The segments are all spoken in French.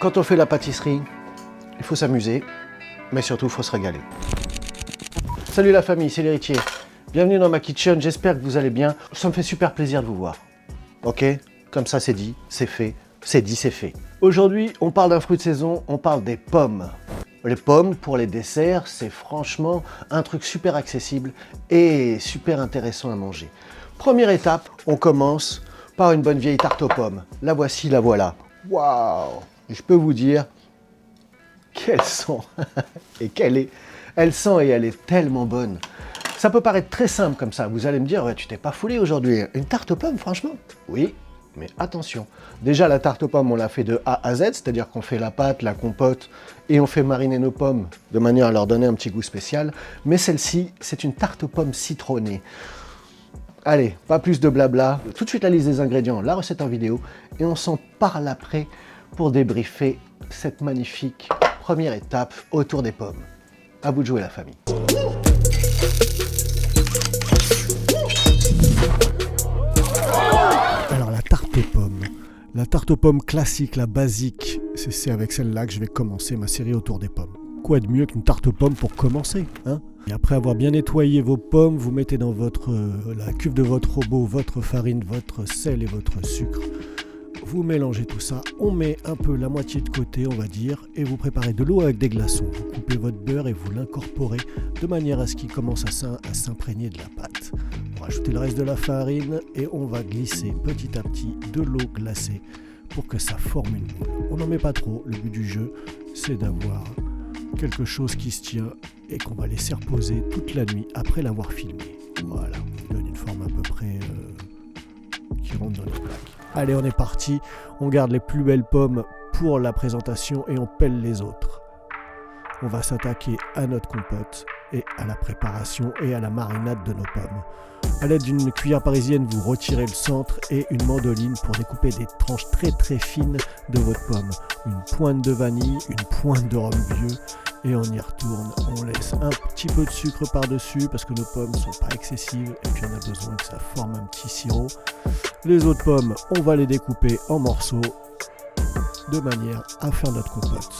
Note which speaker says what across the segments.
Speaker 1: Quand on fait la pâtisserie, il faut s'amuser, mais surtout il faut se régaler. Salut la famille, c'est l'héritier. Bienvenue dans ma kitchen, j'espère que vous allez bien. Ça me fait super plaisir de vous voir. Ok? Comme ça c'est dit, c'est fait, c'est dit, c'est fait. Aujourd'hui, on parle d'un fruit de saison, on parle des pommes. Les pommes, pour les desserts, c'est franchement un truc super accessible et super intéressant à manger. Première étape, on commence par une bonne vieille tarte aux pommes. La voici, la voilà. Waouh! Je peux vous dire qu'elle sent et elle sent et elle est tellement bonne. Ça peut paraître très simple comme ça. Vous allez me dire, ouais, tu t'es pas foulé aujourd'hui. Une tarte aux pommes, franchement? Oui, mais attention. Déjà, la tarte aux pommes, on l'a fait de A à Z, c'est-à-dire qu'on fait la pâte, la compote et on fait mariner nos pommes de manière à leur donner un petit goût spécial. Mais celle-ci, c'est une tarte aux pommes citronnée. Allez, pas plus de blabla. Tout de suite la liste des ingrédients, la recette en vidéo et on s'en parle après pour débriefer cette magnifique première étape autour des pommes. À vous de jouer la famille. Alors la tarte aux pommes. La tarte aux pommes classique, la basique, c'est avec celle-là que je vais commencer ma série autour des pommes. Quoi de mieux qu'une tarte aux pommes pour commencer, hein? Et après avoir bien nettoyé vos pommes, vous mettez dans la cuve de votre robot votre farine, votre sel et votre sucre. Vous mélangez tout ça, on met un peu la moitié de côté, on va dire, et vous préparez de l'eau avec des glaçons. Vous coupez votre beurre et vous l'incorporez de manière à ce qu'il commence à s'imprégner de la pâte. On va ajouter le reste de la farine et on va glisser petit à petit de l'eau glacée pour que ça forme une boule. On n'en met pas trop, le but du jeu, c'est d'avoir quelque chose qui se tient et qu'on va laisser reposer toute la nuit après l'avoir filmé. Voilà, on donne une forme à peu près qui rentre dans les plaques. Allez, on est parti, on garde les plus belles pommes pour la présentation et on pèle les autres. On va s'attaquer à notre compote et à la préparation et à la marinade de nos pommes. À l'aide d'une cuillère parisienne, vous retirez le centre et une mandoline pour découper des tranches très très fines de votre pomme. Une pointe de vanille, une pointe de rhum vieux et on y retourne. On laisse un petit peu de sucre par-dessus parce que nos pommes ne sont pas excessives et puis on a besoin que ça forme un petit sirop. Les autres pommes, on va les découper en morceaux de manière à faire notre compote.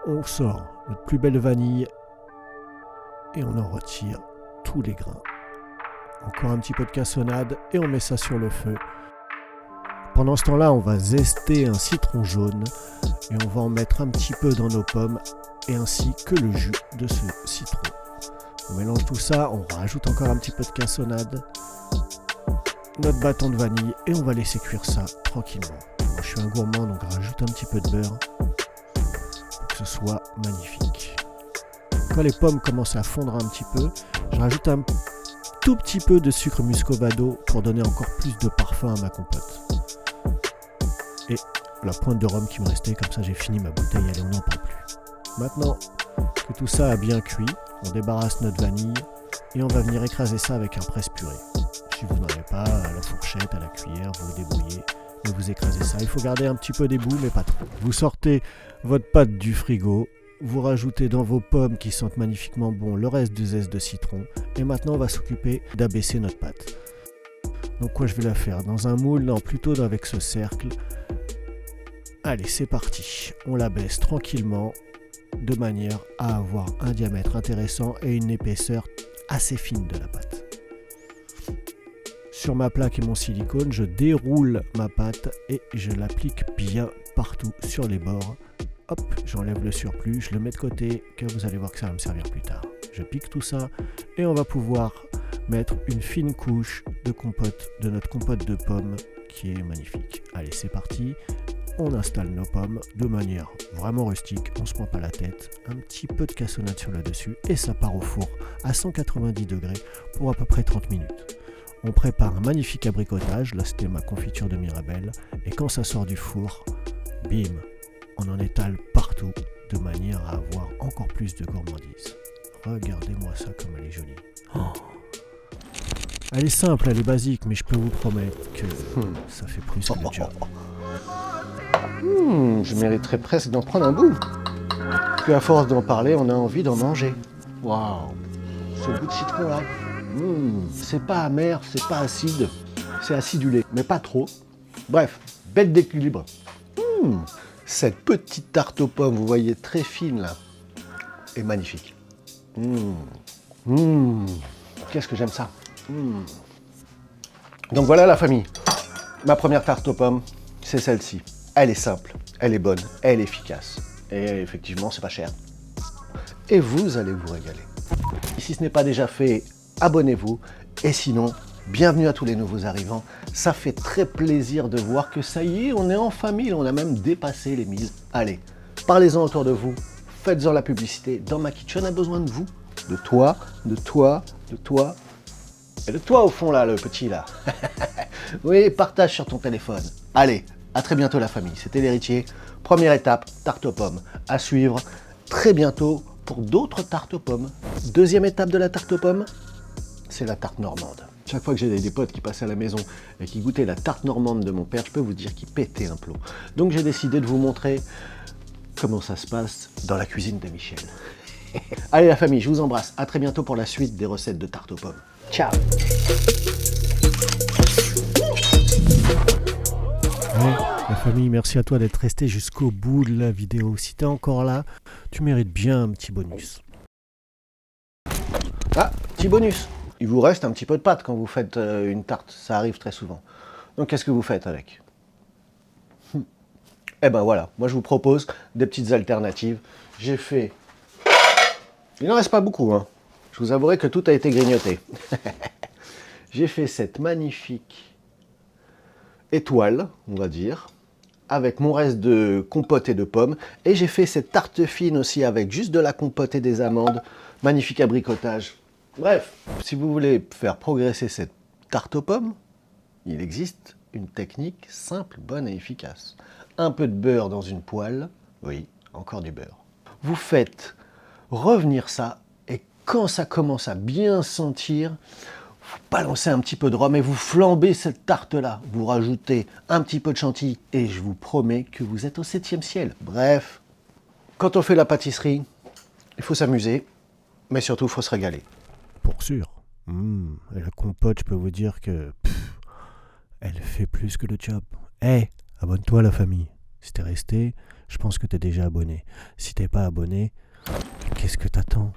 Speaker 1: On sort notre plus belle vanille et on en retire tous les grains. Encore un petit peu de cassonade et on met ça sur le feu. Pendant ce temps-là, on va zester un citron jaune et on va en mettre un petit peu dans nos pommes et ainsi que le jus de ce citron. On mélange tout ça, on rajoute encore un petit peu de cassonade, notre bâton de vanille et on va laisser cuire ça tranquillement. Moi, je suis un gourmand donc je rajoute un petit peu de beurre pour que ce soit magnifique. Quand les pommes commencent à fondre un petit peu, je rajoute un tout petit peu de sucre muscovado pour donner encore plus de parfum à ma compote. Et la pointe de rhum qui me restait, comme ça j'ai fini ma bouteille, allez on n'en parle plus. Maintenant que tout ça a bien cuit, on débarrasse notre vanille et on va venir écraser ça avec un presse-purée. Si vous n'en avez pas, à la fourchette, à la cuillère, vous vous débrouillez et vous écrasez ça. Il faut garder un petit peu des bouts mais pas trop. Vous sortez votre pâte du frigo, vous rajoutez dans vos pommes qui sentent magnifiquement bon le reste du zeste de citron et maintenant on va s'occuper d'abaisser notre pâte. Donc quoi je vais la faire? Dans un moule? Non, plutôt avec ce cercle. Allez, c'est parti. On la baisse tranquillement de manière à avoir un diamètre intéressant et une épaisseur assez fine de la pâte. Sur ma plaque et mon silicone, je déroule ma pâte et je l'applique bien partout sur les bords. Hop, j'enlève le surplus, je le mets de côté, que vous allez voir que ça va me servir plus tard. Je pique tout ça et on va pouvoir mettre une fine couche de compote, de notre compote de pommes qui est magnifique. Allez, c'est parti. On installe nos pommes de manière vraiment rustique, on ne se prend pas la tête, un petit peu de cassonade sur le dessus et ça part au four à 190 degrés pour à peu près 30 minutes. On prépare un magnifique abricotage, là c'était ma confiture de Mirabelle, et quand ça sort du four, bim, on en étale partout de manière à avoir encore plus de gourmandise. Regardez-moi ça comme elle est jolie. Oh. Elle est simple, elle est basique, mais je peux vous promettre que ça fait plus que le job. Je mériterais presque d'en prendre un bout. Puis à force d'en parler, on a envie d'en manger. Waouh, ce goût de citron là. C'est pas amer, c'est pas acide, c'est acidulé, mais pas trop. Bref, bête d'équilibre. Cette petite tarte aux pommes, vous voyez, très fine là, est magnifique. Qu'est-ce que j'aime ça. Donc voilà la famille. Ma première tarte aux pommes, c'est celle-ci. Elle est simple, elle est bonne, elle est efficace. Et effectivement, c'est pas cher. Et vous allez vous régaler. Et si ce n'est pas déjà fait, abonnez-vous. Et sinon, bienvenue à tous les nouveaux arrivants. Ça fait très plaisir de voir que ça y est, on est en famille. On a même dépassé les 1000. Allez, parlez-en autour de vous. Faites-en la publicité. Dans ma kitchen, on a besoin de vous. De toi, de toi, de toi. Et de toi au fond là, le petit là. Oui, partage sur ton téléphone. Allez, à très bientôt la famille. C'était l'héritier. Première étape, tarte aux pommes. À suivre très bientôt pour d'autres tartes aux pommes. Deuxième étape de la tarte aux pommes, c'est la tarte normande. Chaque fois que j'ai des potes qui passaient à la maison et qui goûtaient la tarte normande de mon père, je peux vous dire qu'ils pétaient un plomb. Donc j'ai décidé de vous montrer comment ça se passe dans la cuisine de Michel. Allez la famille, je vous embrasse. À très bientôt pour la suite des recettes de tarte aux pommes. Ciao.
Speaker 2: Ouais, la famille, merci à toi d'être resté jusqu'au bout de la vidéo. Si t'es encore là, tu mérites bien un petit bonus.
Speaker 1: Ah, petit bonus. Il vous reste un petit peu de pâte quand vous faites une tarte. Ça arrive très souvent. Donc qu'est-ce que vous faites avec? Eh ben voilà, moi je vous propose des petites alternatives. J'ai fait... Il n'en reste pas beaucoup, hein. Je vous avouerai que tout a été grignoté. J'ai fait cette magnifique étoile, on va dire, avec mon reste de compote et de pommes. Et j'ai fait cette tarte fine aussi avec juste de la compote et des amandes. Magnifique abricotage. Bref, si vous voulez faire progresser cette tarte aux pommes, il existe une technique simple, bonne et efficace. Un peu de beurre dans une poêle. Oui, encore du beurre. Vous faites revenir ça et quand ça commence à bien sentir, vous balancez un petit peu de rhum et vous flambez cette tarte-là. Vous rajoutez un petit peu de chantilly et je vous promets que vous êtes au 7e ciel. Bref, quand on fait la pâtisserie, il faut s'amuser, mais surtout il faut se régaler.
Speaker 2: Pour sûr. Et la compote, je peux vous dire que... elle fait plus que le job. Abonne-toi la famille. Si t'es resté, je pense que t'es déjà abonné. Si t'es pas abonné, qu'est-ce que t'attends ?